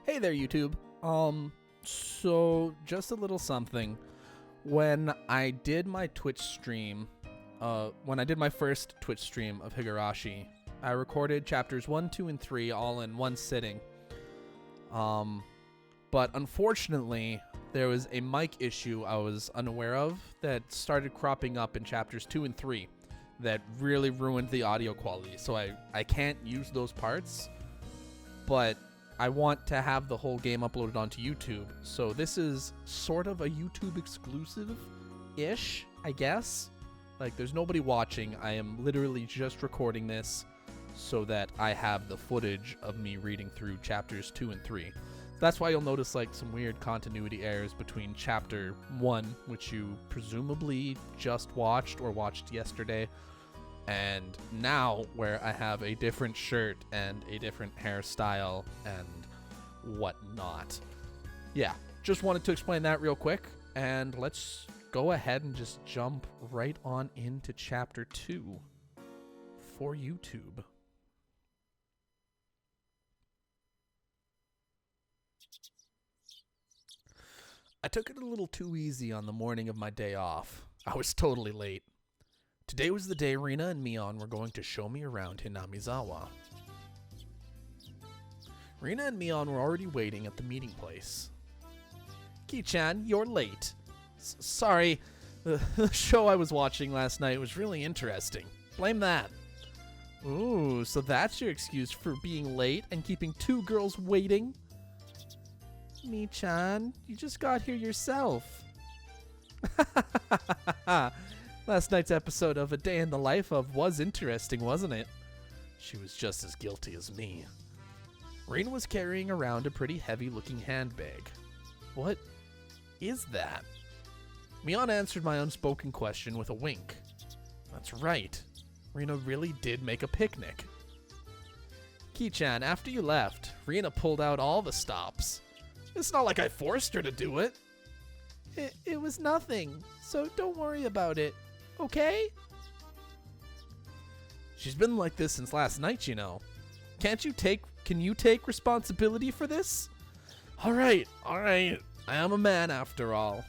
Hey there, YouTube. So just a little something. When I did my Twitch stream, when I did my first Twitch stream of Higurashi, I recorded chapters 1, 2, and 3 all in one sitting. But unfortunately, there was a mic issue I was unaware of that started cropping up in chapters 2 and 3 that really ruined the audio quality. So I can't use those parts, but I want to have the whole game uploaded onto YouTube. So this is sort of a YouTube exclusive-ish, I guess. Like, there's nobody watching. I am literally just recording this so that I have the footage of me reading through chapters 2 and 3. That's why you'll notice like some weird continuity errors between chapter 1, which you presumably just watched or watched yesterday, and now where I have a different shirt and a different hairstyle and whatnot. Yeah, just wanted to explain that real quick, and let's go ahead and just jump right on into chapter 2 for YouTube. I took it a little too easy on the morning of my day off. I was totally late. Today was the day Rena and Mion were going to show me around Hinamizawa. Rena and Mion were already waiting at the meeting place. Ki-chan, you're late. Sorry, the show I was watching last night was really interesting. Blame that. Ooh, so that's your excuse for being late and keeping two girls waiting? Mi-chan, you just got here yourself. Last night's episode of A Day in the Life of was interesting, wasn't it? She was just as guilty as me. Rena was carrying around a pretty heavy-looking handbag. What is that? Mion answered my unspoken question with a wink. That's right. Rena really did make a picnic. Ki-chan, after you left, Rena pulled out all the stops. It's not like I forced her to do it. It was nothing, so don't worry about it, okay? She's been like this since last night, you know. Can you take responsibility for this? All right. I am a man after all.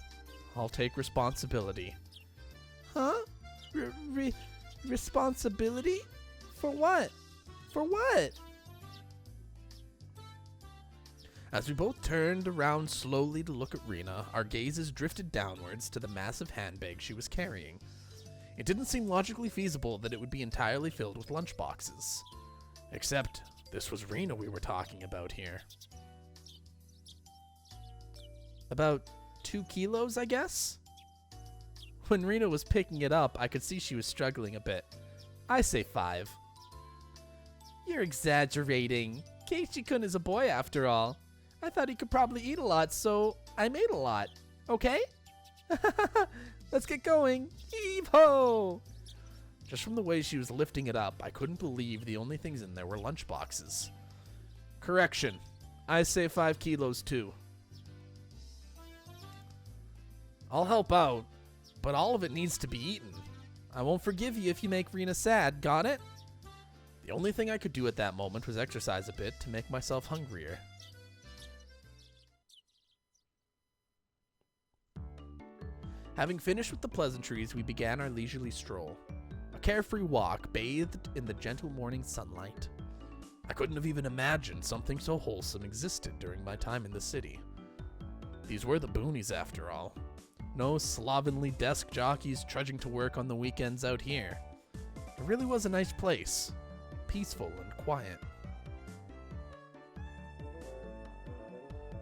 I'll take responsibility. Huh? Responsibility? For what? For what? As we both turned around slowly to look at Rena, our gazes drifted downwards to the massive handbag she was carrying. It didn't seem logically feasible that it would be entirely filled with lunchboxes. Except, this was Rena we were talking about here. About 2 kilos, I guess? When Rena was picking it up, I could see she was struggling a bit. I say 5. You're exaggerating. Keiichi-kun is a boy after all. I thought he could probably eat a lot, so I made a lot. Okay? Let's get going. Heave-ho! Just from the way she was lifting it up, I couldn't believe the only things in there were lunchboxes. Correction. I say 5 kilos too. I'll help out, but all of it needs to be eaten. I won't forgive you if you make Rena sad, got it? The only thing I could do at that moment was exercise a bit to make myself hungrier. Having finished with the pleasantries, we began our leisurely stroll. A carefree walk bathed in the gentle morning sunlight. I couldn't have even imagined something so wholesome existed during my time in the city. These were the boonies after all. No slovenly desk jockeys trudging to work on the weekends out here. It really was a nice place. Peaceful and quiet.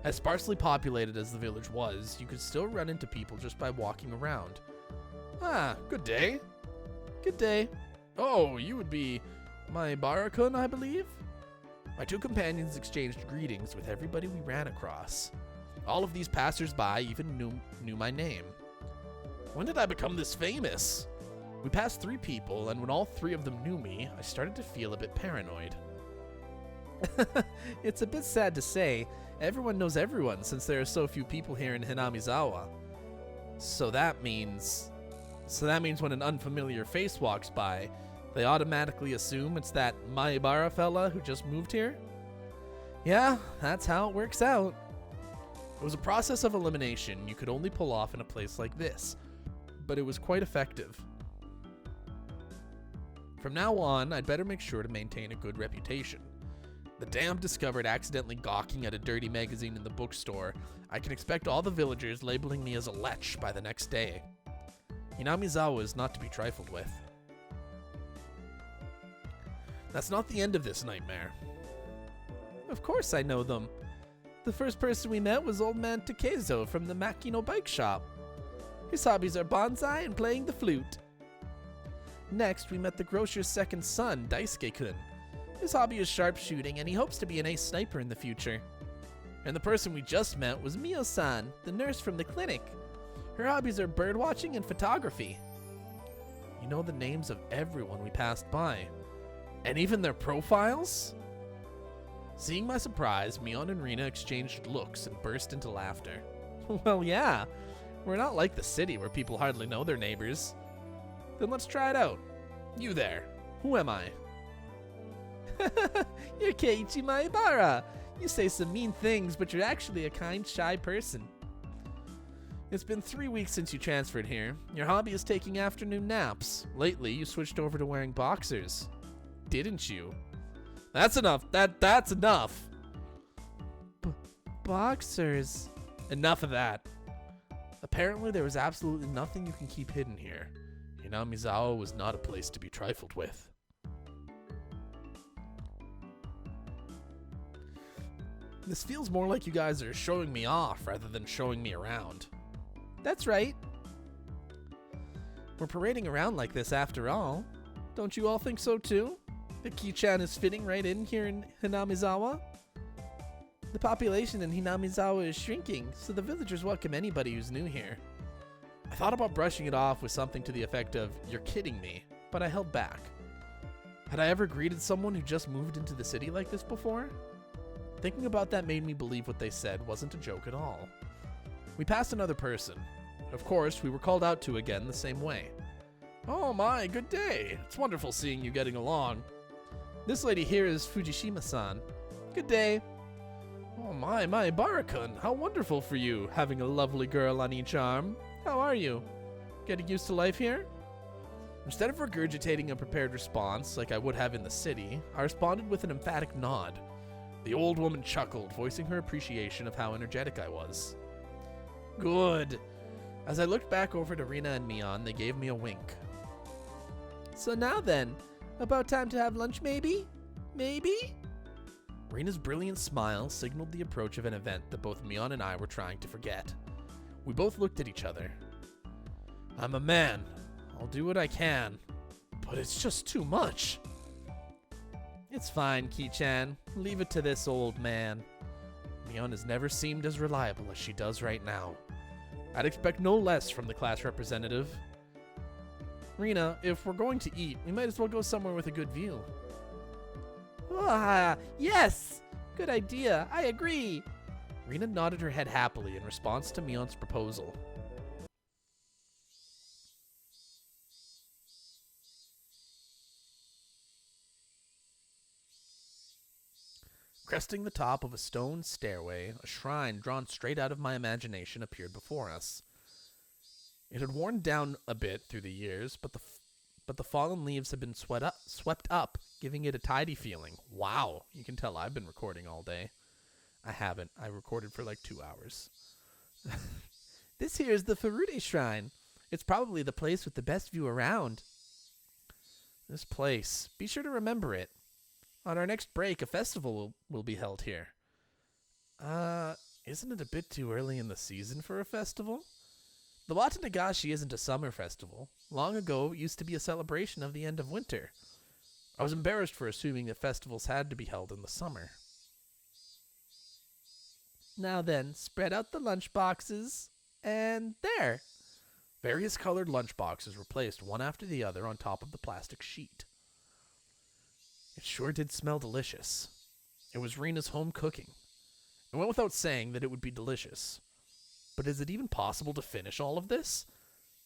As sparsely populated as the village was, you could still run into people just by walking around. Ah, good day. Good day. Oh, you would be my Barakun, I believe? My two companions exchanged greetings with everybody we ran across. All of these passers-by even knew my name. When did I become this famous? We passed 3 people, and when all 3 of them knew me, I started to feel a bit paranoid. It's a bit sad to say, everyone knows everyone since there are so few people here in Hinamizawa. So that means when an unfamiliar face walks by, they automatically assume it's that Maibara fella who just moved here? Yeah, that's how it works out. It was a process of elimination you could only pull off in a place like this, but it was quite effective. From now on, I'd better make sure to maintain a good reputation. The day I'm discovered accidentally gawking at a dirty magazine in the bookstore, I can expect all the villagers labeling me as a lech by the next day. Hinamizawa is not to be trifled with. That's not the end of this nightmare. Of course I know them. The first person we met was old man Takezo from the Makino bike shop. His hobbies are bonsai and playing the flute. Next, we met the grocer's second son, Daisuke-kun. His hobby is sharpshooting, and he hopes to be an ace sniper in the future. And the person we just met was Mio-san, the nurse from the clinic. Her hobbies are birdwatching and photography. You know the names of everyone we passed by. And even their profiles? Seeing my surprise, Mion and Rena exchanged looks and burst into laughter. Well, yeah. We're not like the city where people hardly know their neighbors. Then let's try it out. You there. Who am I? You're Keiichi Maibara. You say some mean things, but you're actually a kind, shy person. It's been 3 weeks since you transferred here. Your hobby is taking afternoon naps. Lately, you switched over to wearing boxers. Didn't you? That's enough. That's enough. Boxers. Enough of that. Apparently, there was absolutely nothing you can keep hidden here. Hinamizawa was not a place to be trifled with. This feels more like you guys are showing me off rather than showing me around. That's right. We're parading around like this after all. Don't you all think so too? That Ki-chan is fitting right in here in Hinamizawa? The population in Hinamizawa is shrinking, so the villagers welcome anybody who's new here. I thought about brushing it off with something to the effect of, "You're kidding me," but I held back. Had I ever greeted someone who just moved into the city like this before? Thinking about that made me believe what they said wasn't a joke at all. We passed another person. Of course, we were called out to again the same way. "Oh my, good day. It's wonderful seeing you getting along. This lady here is Fujishima-san. Good day. Oh my, Barakun, how wonderful for you, having a lovely girl on each arm. How are you? Getting used to life here?" Instead of regurgitating a prepared response like I would have in the city, I responded with an emphatic nod. The old woman chuckled, voicing her appreciation of how energetic I was. Good. As I looked back over to Rena and Mion, they gave me a wink. So now then, about time to have lunch maybe? Maybe? Rena's brilliant smile signaled the approach of an event that both Mion and I were trying to forget. We both looked at each other. I'm a man. I'll do what I can. But it's just too much. It's fine, Ki-chan. Leave it to this old man. Mion has never seemed as reliable as she does right now. I'd expect no less from the class representative. Rena, if we're going to eat, we might as well go somewhere with a good view. Ah, yes! Good idea. I agree. Rena nodded her head happily in response to Mion's proposal. Cresting the top of a stone stairway, a shrine drawn straight out of my imagination appeared before us. It had worn down a bit through the years, but the fallen leaves had been swept up, giving it a tidy feeling. Wow, you can tell I've been recording all day. I haven't. I recorded for like 2 hours. This here is the Furude Shrine. It's probably the place with the best view around. This place. Be sure to remember it. On our next break, a festival will be held here. Isn't it a bit too early in the season for a festival? The Watanagashi isn't a summer festival. Long ago, it used to be a celebration of the end of winter. I was embarrassed for assuming that festivals had to be held in the summer. Now then, spread out the lunch boxes, and there. Various colored lunch boxes were placed one after the other on top of the plastic sheet. It sure did smell delicious. It was Rena's home cooking. It went without saying that it would be delicious. But is it even possible to finish all of this?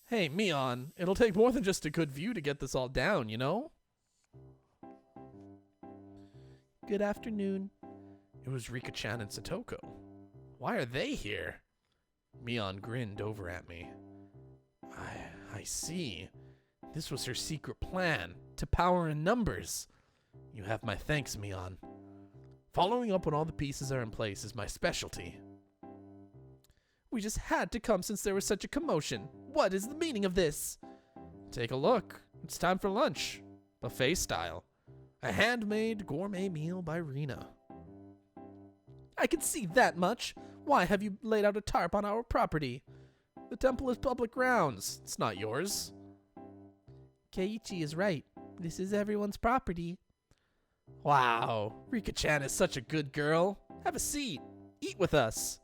Hey, Mion, it'll take more than just a good view to get this all down, you know? Good afternoon. It was Rika-chan and Satoko. Why are they here? Mion grinned over at me. I see. This was her secret plan, to power in numbers. You have my thanks, Mion. Following up when all the pieces are in place is my specialty. We just had to come since there was such a commotion. What is the meaning of this? Take a look. It's time for lunch. Buffet style. A handmade gourmet meal by Rena. I can see that much. Why have you laid out a tarp on our property? The temple is public grounds. It's not yours. Keiichi is right. This is everyone's property. Wow, Rika-chan is such a good girl. Have a seat. Eat with us.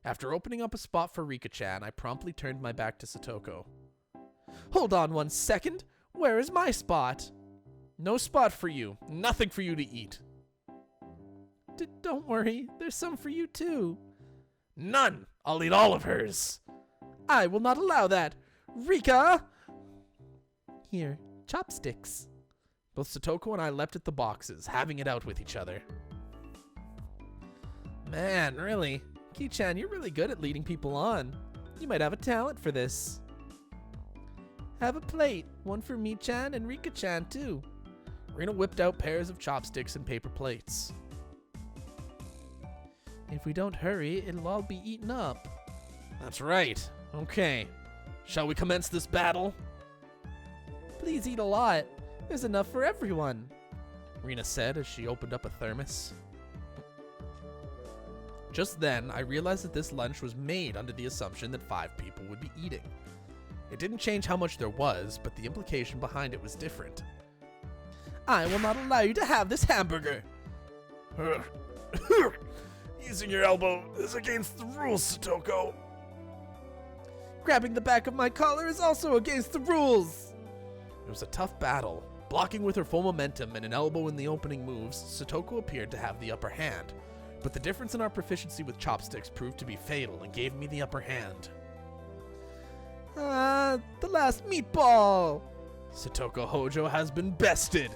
After opening up a spot for Rika-chan, I promptly turned my back to Satoko. Hold on 1 second. Where is my spot? No spot for you. Nothing for you to eat. Don't worry. There's some for you too. None. I'll eat all of hers. I will not allow that. Rika! Here, chopsticks. Both Satoko and I leapt at the boxes, having it out with each other. Man, really? Ki-chan, you're really good at leading people on. You might have a talent for this. Have a plate. One for me-chan and Rika-chan, too. Rena whipped out pairs of chopsticks and paper plates. If we don't hurry, it'll all be eaten up. That's right. Okay. Shall we commence this battle? Please eat a lot. There's enough for everyone, Rena said as she opened up a thermos. Just then, I realized that this lunch was made under the assumption that 5 people would be eating. It didn't change how much there was, but the implication behind it was different. I will not allow you to have this hamburger. Using your elbow is against the rules, Satoko. Grabbing the back of my collar is also against the rules. It was a tough battle. Blocking with her full momentum and an elbow in the opening moves, Satoko appeared to have the upper hand. But the difference in our proficiency with chopsticks proved to be fatal and gave me the upper hand. The last meatball! Satoko Hojo has been bested!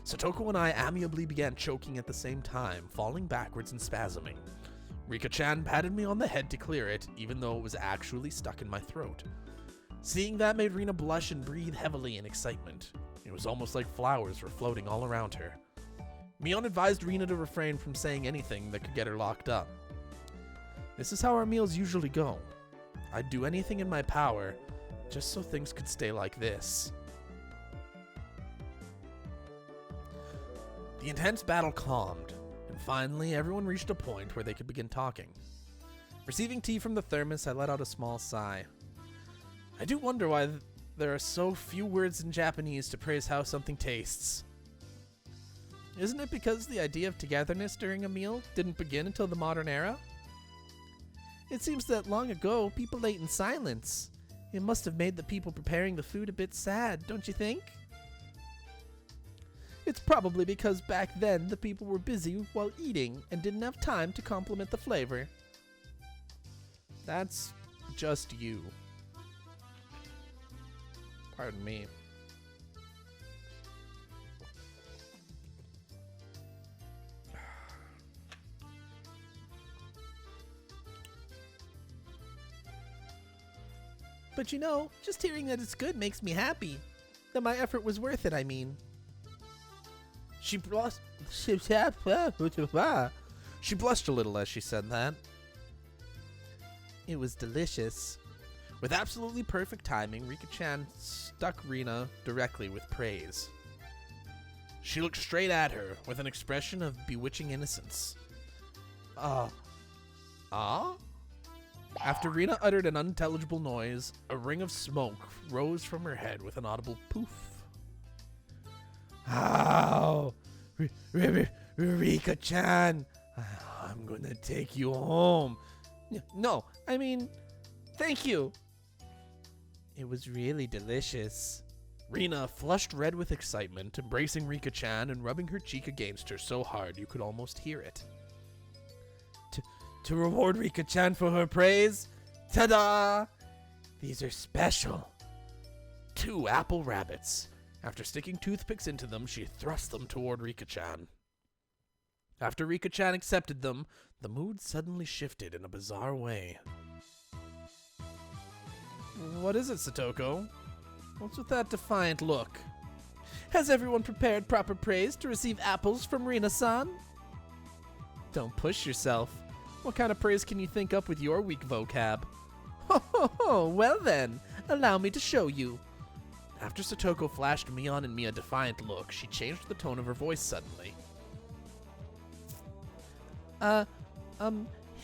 Satoko and I amiably began choking at the same time, falling backwards and spasming. Rika-chan patted me on the head to clear it, even though it was actually stuck in my throat. Seeing that made Rena blush and breathe heavily in excitement. It was almost like flowers were floating all around her. Mion advised Rena to refrain from saying anything that could get her locked up. This is how our meals usually go. I'd do anything in my power, just so things could stay like this. The intense battle calmed, and finally everyone reached a point where they could begin talking. Receiving tea from the thermos, I let out a small sigh. I do wonder why there are so few words in Japanese to praise how something tastes. Isn't it because the idea of togetherness during a meal didn't begin until the modern era? It seems that long ago, people ate in silence. It must have made the people preparing the food a bit sad, don't you think? It's probably because back then the people were busy while eating and didn't have time to compliment the flavor. That's just you. Pardon me. But you know, just hearing that it's good makes me happy. That my effort was worth it, I mean. She blushed a little as she said that. It was delicious. With absolutely perfect timing, Rika-chan stuck Rena directly with praise. She looked straight at her with an expression of bewitching innocence. After Rena uttered an unintelligible noise, a ring of smoke rose from her head with an audible poof. Ow! Rika-chan! I'm gonna take you home. No, I mean, thank you. It was really delicious. Rena flushed red with excitement, embracing Rika-chan and rubbing her cheek against her so hard you could almost hear it. To reward Rika-chan for her praise, ta-da! These are special. 2 apple rabbits. After sticking toothpicks into them, she thrust them toward Rika-chan. After Rika-chan accepted them, the mood suddenly shifted in a bizarre way. What is it, Satoko? What's with that defiant look? Has everyone prepared proper praise to receive apples from Rena-san? Don't push yourself. What kind of praise can you think up with your weak vocab? Ho ho ho, well then, allow me to show you. After Satoko flashed Mion and me a defiant look, she changed the tone of her voice suddenly.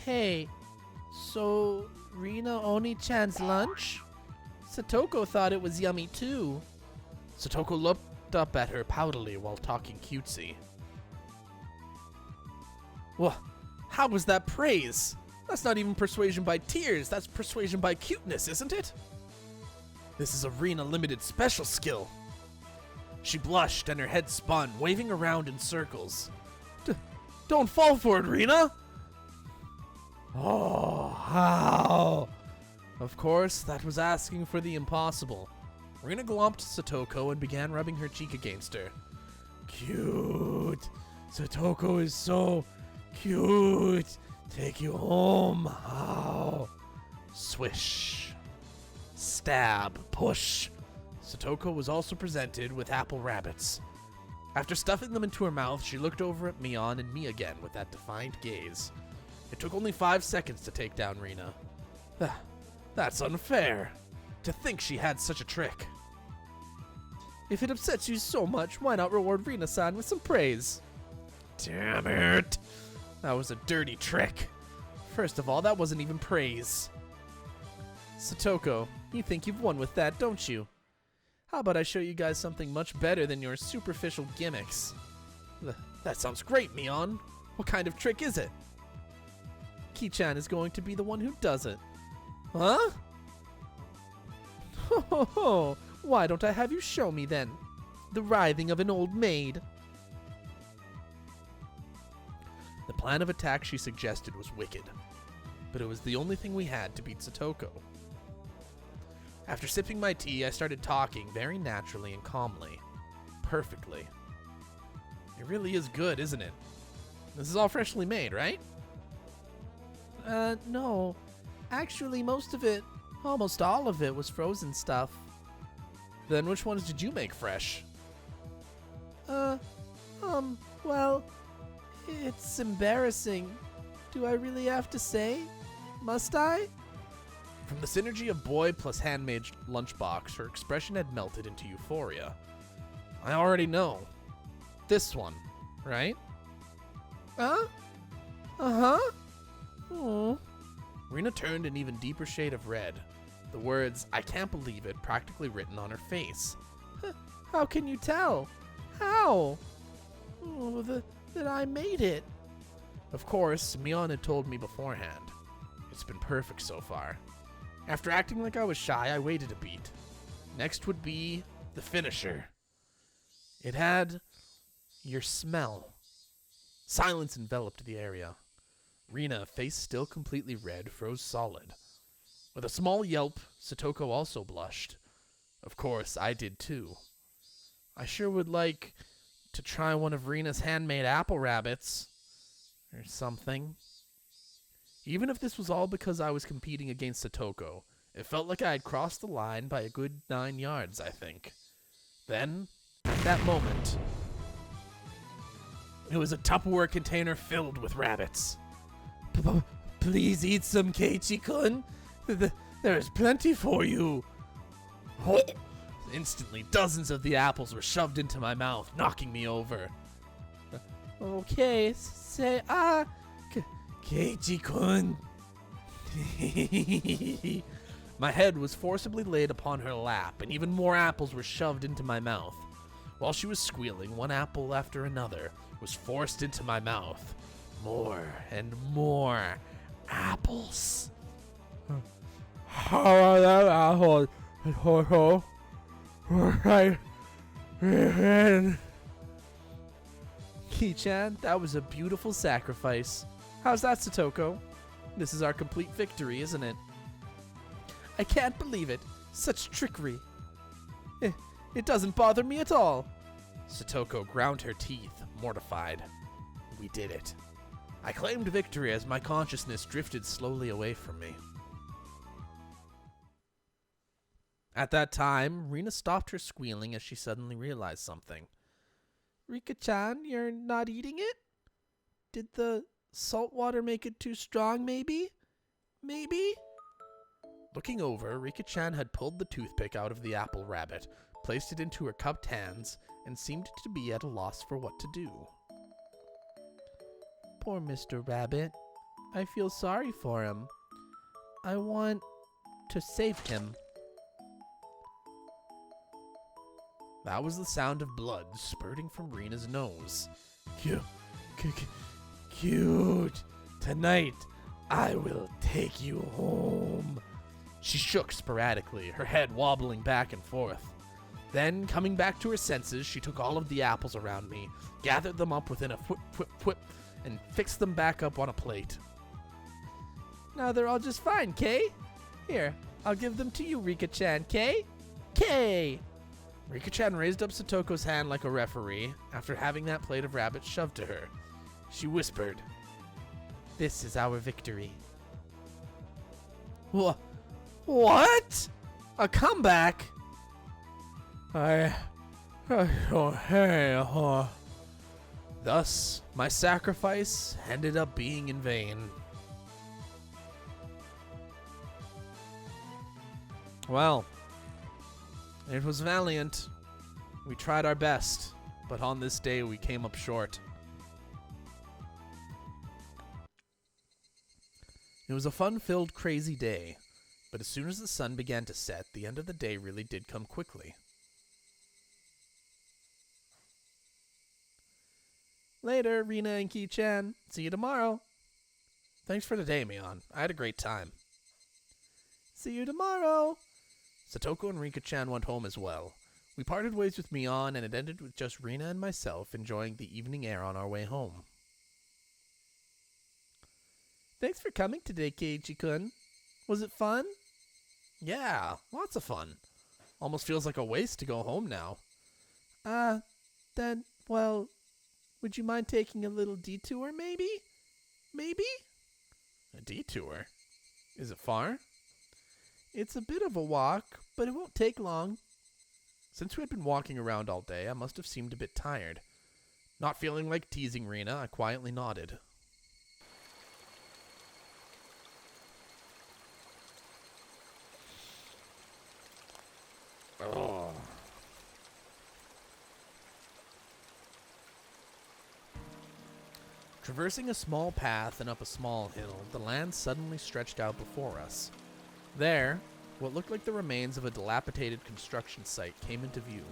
Hey, so Rena Oni-chan's lunch? Satoko thought it was yummy too. Satoko looked up at her poutily while talking cutesy. Well, how was that praise? That's not even persuasion by tears, that's persuasion by cuteness, isn't it? This is a Rena limited special skill. She blushed and her head spun, waving around in circles. Don't fall for it, Rena! Oh, how? Of course, that was asking for the impossible. Rena glomped Satoko and began rubbing her cheek against her. Cute. Satoko is so cute. Take you home. How? Swish. Stab. Push. Satoko was also presented with apple rabbits. After stuffing them into her mouth, she looked over at Mion and me again with that defiant gaze. It took only 5 seconds to take down Rena. That's unfair. To think she had such a trick. If it upsets you so much, why not reward Rena-san with some praise? Damn it. That was a dirty trick. First of all, that wasn't even praise. Satoko, you think you've won with that, don't you? How about I show you guys something much better than your superficial gimmicks? That sounds great, Mion. What kind of trick is it? Ki-chan is going to be the one who does it. Huh? Ho ho ho! Why don't I have you show me then? The writhing of an old maid. The plan of attack she suggested was wicked, but it was the only thing we had to beat Satoko. After sipping my tea, I started talking very naturally and calmly. Perfectly. It really is good, isn't it? This is all freshly made, right? No. Actually, most of it, almost all of it, was frozen stuff. Then which ones did you make fresh? Well, it's embarrassing. Do I really have to say? Must I? From the synergy of boy plus handmade lunchbox, her expression had melted into euphoria. I already know. This one, right? Uh-huh. Oh. Rena turned an even deeper shade of red. The words, "I can't believe it," practically written on her face. How can you tell? How? Oh, that I made it. Of course, Mion had told me beforehand. It's been perfect so far. After acting like I was shy, I waited a beat. Next would be the finisher. It had your smell. Silence enveloped the area. Rena, face still completely red, froze solid. With a small yelp, Satoko also blushed. Of course, I did too. I sure would like to try one of Rena's handmade apple rabbits. Or something. Even if this was all because I was competing against Satoko, it felt like I had crossed the line by a good 9 yards, I think. Then, at that moment, it was a Tupperware container filled with rabbits. Please eat some, Keiichi-kun. There is plenty for you. Instantly, dozens of the apples were shoved into my mouth, knocking me over. Okay, say Keiichi-kun. My head was forcibly laid upon her lap, and even more apples were shoved into my mouth. While she was squealing, one apple after another was forced into my mouth. More and more apples. How are that apples? Right. Ki-chan, that was a beautiful sacrifice. How's that, Satoko? This is our complete victory, isn't it? I can't believe it. Such trickery. It doesn't bother me at all. Satoko ground her teeth, mortified. We did it. I claimed victory as my consciousness drifted slowly away from me. At that time, Rena stopped her squealing as she suddenly realized something. Rika-chan, you're not eating it? Did the salt water make it too strong, maybe? Maybe? Looking over, Rika-chan had pulled the toothpick out of the apple rabbit, placed it into her cupped hands, and seemed to be at a loss for what to do. Poor Mr. Rabbit. I feel sorry for him. I want to save him. That was the sound of blood spurting from Rena's nose. Cute. Tonight, I will take you home. She shook sporadically, her head wobbling back and forth. Then, coming back to her senses, she took all of the apples around me, gathered them up within a whip, and fixed them back up on a plate. Now they're all just fine, Kay? Here, I'll give them to you, Rika-chan, Kay? Kay! Rika-chan raised up Satoko's hand like a referee after having that plate of rabbit shoved to her. She whispered, "This is our victory." What? A comeback? Thus, my sacrifice ended up being in vain. Well, it was valiant. We tried our best, but on this day we came up short. It was a fun-filled, crazy day, but as soon as the sun began to set, the end of the day really did come quickly. Later, Rena and Ki-chan. See you tomorrow. Thanks for the day, Mion. I had a great time. See you tomorrow. Satoko and Rika-chan went home as well. We parted ways with Mion, and it ended with just Rena and myself enjoying the evening air on our way home. Thanks for coming today, Keiichi-kun. Was it fun? Yeah, lots of fun. Almost feels like a waste to go home now. Well, would you mind taking a little detour, maybe? Maybe? A detour? Is it far? It's a bit of a walk, but it won't take long. Since we had been walking around all day, I must have seemed a bit tired. Not feeling like teasing Rena, I quietly nodded. Oh. Traversing a small path and up a small hill, the land suddenly stretched out before us. There, what looked like the remains of a dilapidated construction site came into view.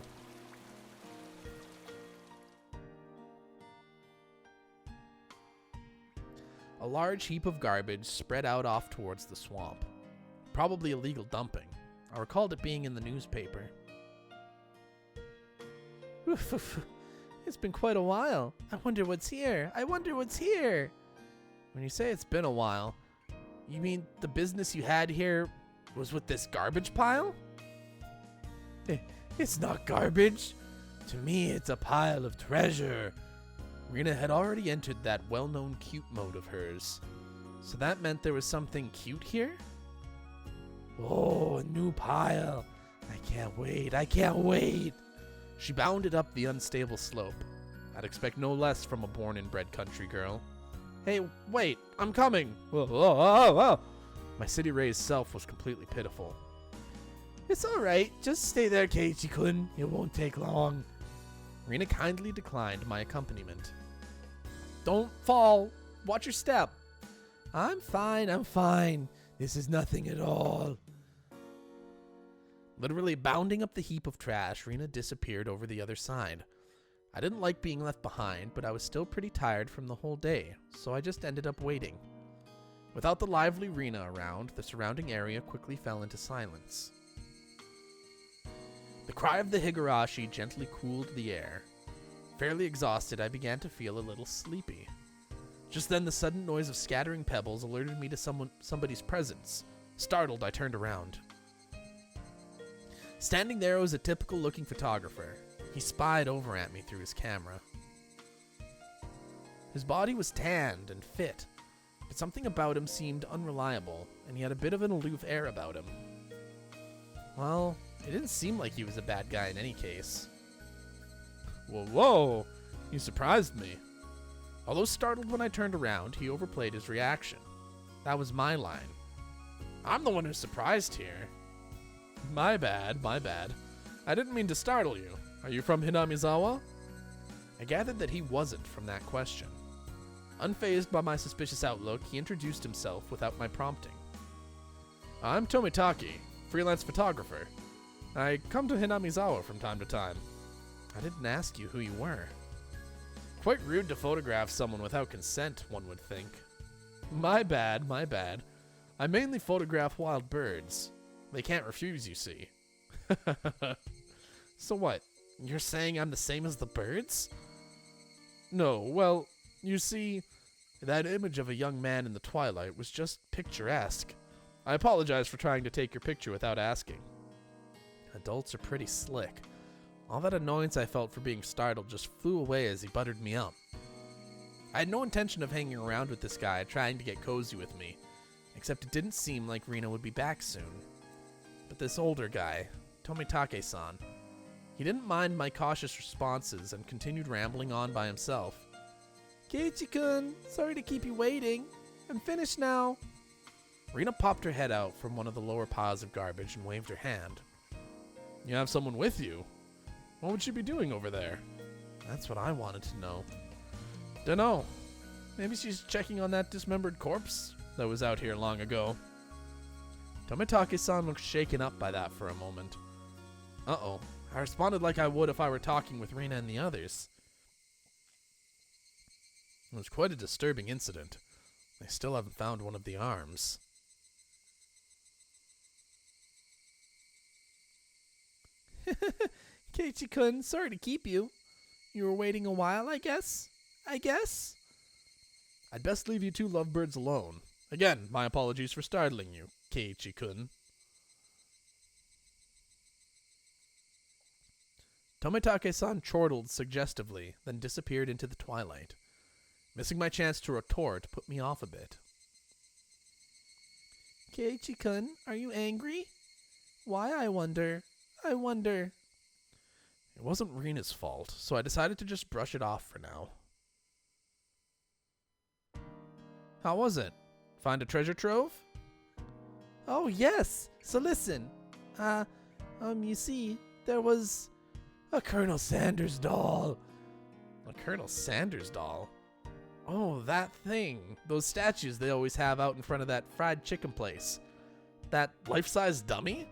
A large heap of garbage spread out off towards the swamp. Probably illegal dumping. I recalled it being in the newspaper. It's been quite a while. I wonder what's here. When you say it's been a while, you mean the business you had here was with this garbage pile? It's not garbage. To me, it's a pile of treasure. Rena had already entered that well-known cute mode of hers. So that meant there was something cute here? Oh, a new pile. I can't wait. She bounded up the unstable slope. I'd expect no less from a born and bred country girl. Hey, wait, I'm coming. Whoa. My city-raised self was completely pitiful. It's all right. Just stay there, Keiichi-kun. It won't take long. Rena kindly declined my accompaniment. Don't fall. Watch your step. I'm fine. This is nothing at all. Literally bounding up the heap of trash, Rena disappeared over the other side. I didn't like being left behind, but I was still pretty tired from the whole day, so I just ended up waiting. Without the lively Rena around, the surrounding area quickly fell into silence. The cry of the Higurashi gently cooled the air. Fairly exhausted, I began to feel a little sleepy. Just then, the sudden noise of scattering pebbles alerted me to somebody's presence. Startled, I turned around. Standing there was a typical-looking photographer. He spied over at me through his camera. His body was tanned and fit, but something about him seemed unreliable, and he had a bit of an aloof air about him. Well, it didn't seem like he was a bad guy in any case. Whoa, you surprised me. Although startled when I turned around, he overplayed his reaction. That was my line. I'm the one who's surprised here. My bad. I didn't mean to startle you. Are you from Hinamizawa? I gathered that he wasn't from that question. Unfazed by my suspicious outlook, he introduced himself without my prompting. I'm Tomitaki, freelance photographer. I come to Hinamizawa from time to time. I didn't ask you who you were. Quite rude to photograph someone without consent, one would think. My bad. I mainly photograph wild birds. They can't refuse, you see. So what? You're saying I'm the same as the birds? No, well, you see, that image of a young man in the twilight was just picturesque. I apologize for trying to take your picture without asking. Adults are pretty slick. All that annoyance I felt for being startled just flew away as he buttered me up. I had no intention of hanging around with this guy trying to get cozy with me, except it didn't seem like Rena would be back soon. But this older guy, Tomitake-san, he didn't mind my cautious responses and continued rambling on by himself. Keiichi-kun, sorry to keep you waiting. I'm finished now. Rena popped her head out from one of the lower piles of garbage and waved her hand. You have someone with you? What would she be doing over there? That's what I wanted to know. Dunno. Maybe she's checking on that dismembered corpse that was out here long ago. Tomitake-san looked shaken up by that for a moment. Uh-oh. I responded like I would if I were talking with Rena and the others. It was quite a disturbing incident. They still haven't found one of the arms. Keiichi-kun, sorry to keep you. You were waiting a while, I guess? I'd best leave you two lovebirds alone. Again, my apologies for startling you, Keiichi-kun. Tomitake-san chortled suggestively, then disappeared into the twilight. Missing my chance to retort put me off a bit. Keiichi-kun, are you angry? Why, I wonder. It wasn't Rena's fault, so I decided to just brush it off for now. How was it? Find a treasure trove? Oh, yes. So listen. You see, there was a Colonel Sanders doll. A Colonel Sanders doll? Oh, that thing. Those statues they always have out in front of that fried chicken place. That life-size dummy?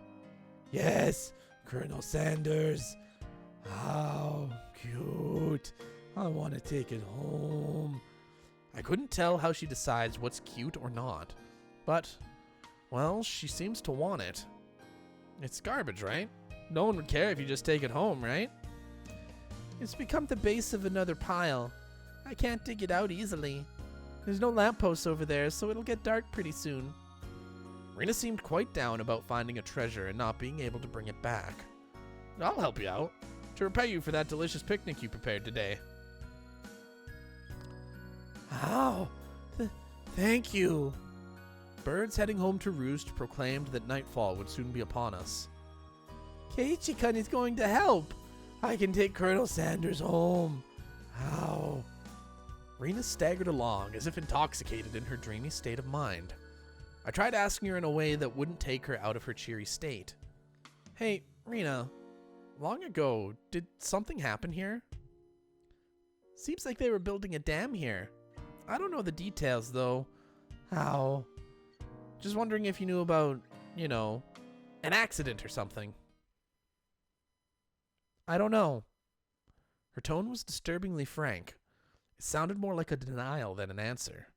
Yes, Colonel Sanders. How cute. I want to take it home. I couldn't tell how she decides what's cute or not. But, well, she seems to want it. It's garbage, right? No one would care if you just take it home, right? It's become the base of another pile. I can't dig it out easily. There's no lampposts over there, so it'll get dark pretty soon. Rena seemed quite down about finding a treasure and not being able to bring it back. I'll help you out, to repay you for that delicious picnic you prepared today. Ow! Thank you! Birds heading home to roost proclaimed that nightfall would soon be upon us. Keiichi-kun is going to help! I can take Colonel Sanders home. How? Rena staggered along as if intoxicated in her dreamy state of mind. I tried asking her in a way that wouldn't take her out of her cheery state. Hey, Rena, long ago, did something happen here? Seems like they were building a dam here. I don't know the details, though. How? Just wondering if you knew about, an accident or something. I don't know. Her tone was disturbingly frank. It sounded more like a denial than an answer.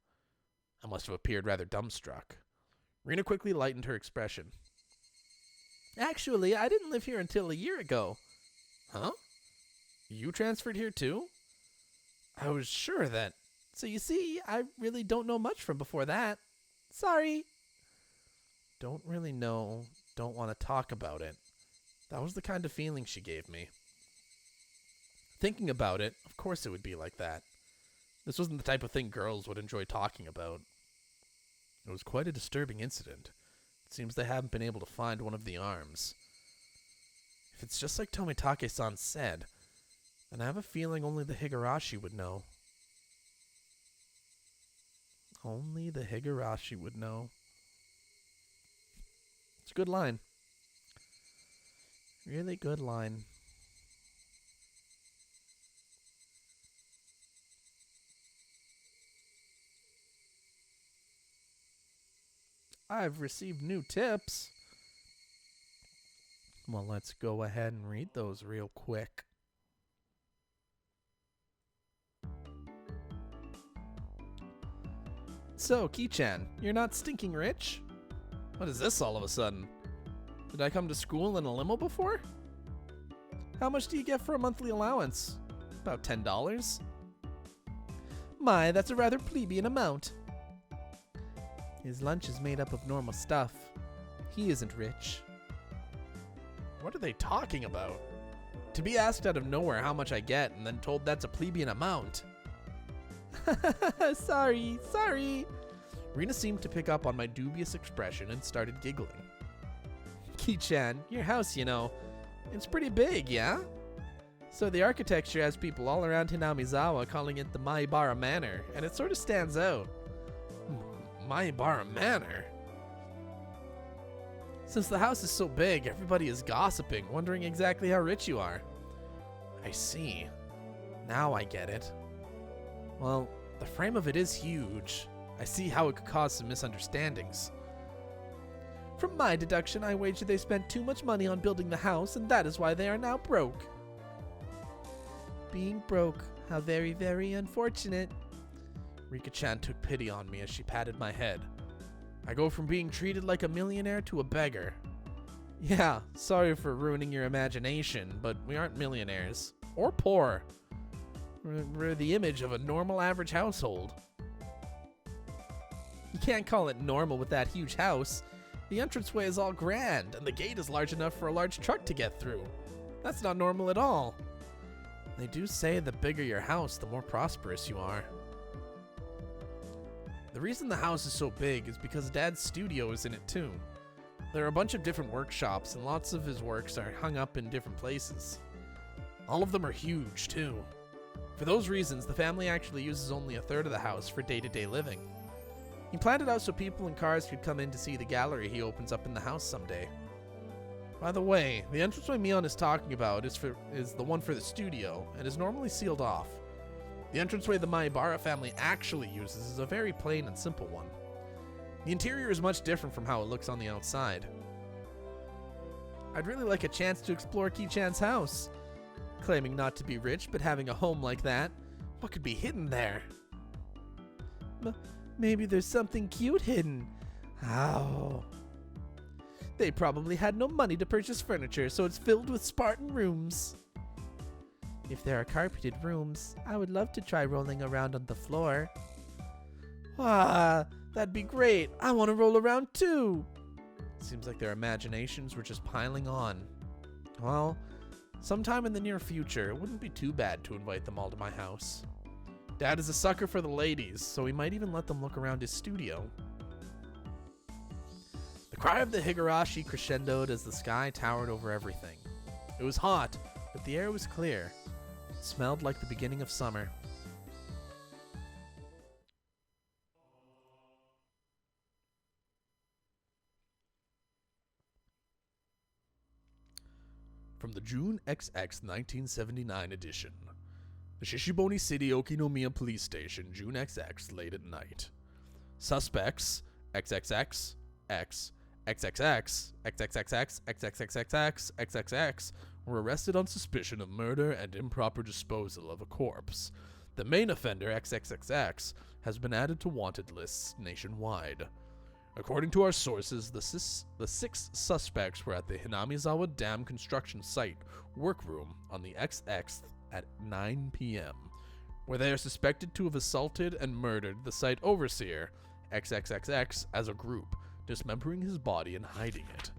I must have appeared rather dumbstruck. Rena quickly lightened her expression. Actually, I didn't live here until a year ago. Huh? You transferred here too? I was sure of that. So you see, I really don't know much from before that. Sorry. Don't really know. Don't want to talk about it. That was the kind of feeling she gave me. Thinking about it, of course it would be like that. This wasn't the type of thing girls would enjoy talking about. It was quite a disturbing incident. It seems they haven't been able to find one of the arms. If it's just like Tomitake-san said, then I have a feeling only the Higurashi would know. Only the Higurashi would know. It's a good line. Really good line. I've received new tips. Well, let's go ahead and read those real quick. So, Ki-chan, you're not stinking rich? What is this all of a sudden? Did I come to school in a limo before? How much do you get for a monthly allowance? About $10. My, that's a rather plebeian amount. His lunch is made up of normal stuff. He isn't rich. What are they talking about? To be asked out of nowhere how much I get and then told that's a plebeian amount. Sorry. Rena seemed to pick up on my dubious expression and started giggling. Ki-chan, your house, you know, it's pretty big, yeah? So the architecture has people all around Hinamizawa calling it the Maibara Manor, and it sort of stands out. Maibara Manor? Since the house is so big, everybody is gossiping, wondering exactly how rich you are. I see. Now I get it. Well, the frame of it is huge. I see how it could cause some misunderstandings. From my deduction, I wager they spent too much money on building the house, and that is why they are now broke. Being broke, how very, very unfortunate. Rika-chan took pity on me as she patted my head. I go from being treated like a millionaire to a beggar. Yeah, sorry for ruining your imagination, but we aren't millionaires. Or poor. We're the image of a normal average household. You can't call it normal with that huge house. The entranceway is all grand, and the gate is large enough for a large truck to get through. That's not normal at all. They do say the bigger your house, the more prosperous you are. The reason the house is so big is because Dad's studio is in it too. There are a bunch of different workshops, and lots of his works are hung up in different places. All of them are huge too. For those reasons, the family actually uses only a third of the house for day-to-day living. He planned it out so people and cars could come in to see the gallery he opens up in the house someday. By the way, the entranceway Mion is talking about is the one for the studio, and is normally sealed off. The entranceway the Maibara family actually uses is a very plain and simple one. The interior is much different from how it looks on the outside. I'd really like a chance to explore Ki-chan's house. Claiming not to be rich, but having a home like that, what could be hidden there? Maybe there's something cute hidden. How? They probably had no money to purchase furniture, so it's filled with Spartan rooms. If there are carpeted rooms, I would love to try rolling around on the floor. Ah, that'd be great. I want to roll around too. Seems like their imaginations were just piling on. Well, sometime in the near future, it wouldn't be too bad to invite them all to my house. Dad is a sucker for the ladies, so he might even let them look around his studio. The cry of the Higurashi crescendoed as the sky towered over everything. It was hot, but the air was clear. It smelled like the beginning of summer. From the June XX 1979 edition. The Shishiboni City Okinomiya Police Station, June XX, late at night. Suspects XXX, X, XXX, XXXX, XXXXX, XXX were arrested on suspicion of murder and improper disposal of a corpse. The main offender, XXXX, has been added to wanted lists nationwide. According to our sources, the six suspects were at the Hinamizawa Dam construction site workroom on the XX at 9 p.m., where they are suspected to have assaulted and murdered the site overseer, XXXX, as a group, dismembering his body and hiding it.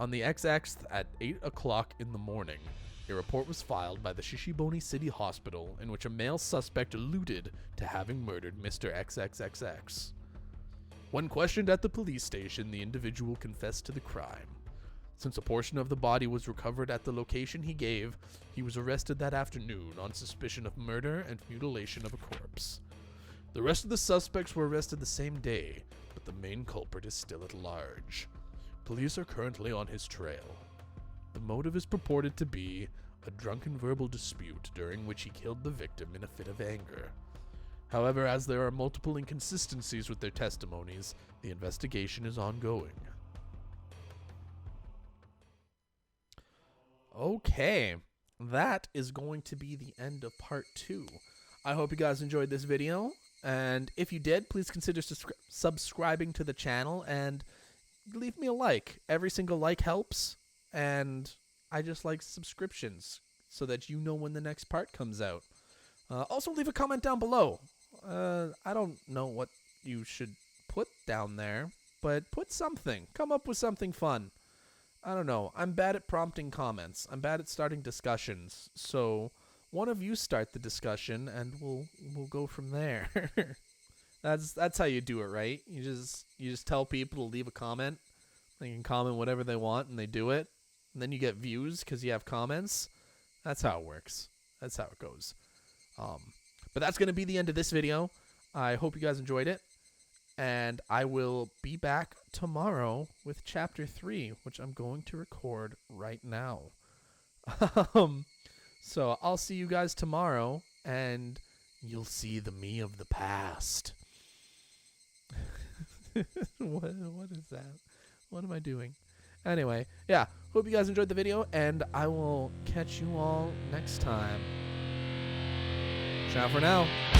On the XX at 8 o'clock in the morning, a report was filed by the Shishiboni City Hospital in which a male suspect alluded to having murdered Mr. XXXX. When questioned at the police station, the individual confessed to the crime. Since a portion of the body was recovered at the location he gave, he was arrested that afternoon on suspicion of murder and mutilation of a corpse. The rest of the suspects were arrested the same day, but the main culprit is still at large. Police are currently on his trail. The motive is purported to be a drunken verbal dispute during which he killed the victim in a fit of anger. However, as there are multiple inconsistencies with their testimonies, the investigation is ongoing. Okay, that is going to be the end of part 2. I hope you guys enjoyed this video, and if you did, please consider subscribing to the channel and leave me a like. Every single like helps, and I just like subscriptions so that you know when the next part comes out. Also, leave a comment down below. I don't know what you should put down there, but put something. Come up with something fun. I don't know. I'm bad at prompting comments. I'm bad at starting discussions. So one of you start the discussion, and we'll go from there. That's how you do it, right? You just tell people to leave a comment. They can comment whatever they want, and they do it. And then you get views because you have comments. That's how it works. That's how it goes. But that's going to be the end of this video. I hope you guys enjoyed it. And I will be back tomorrow with Chapter 3, which I'm going to record right now. So I'll see you guys tomorrow, and you'll see the me of the past. What is that? What am I doing? Anyway, yeah, hope you guys enjoyed the video, and I will catch you all next time. Ciao for now.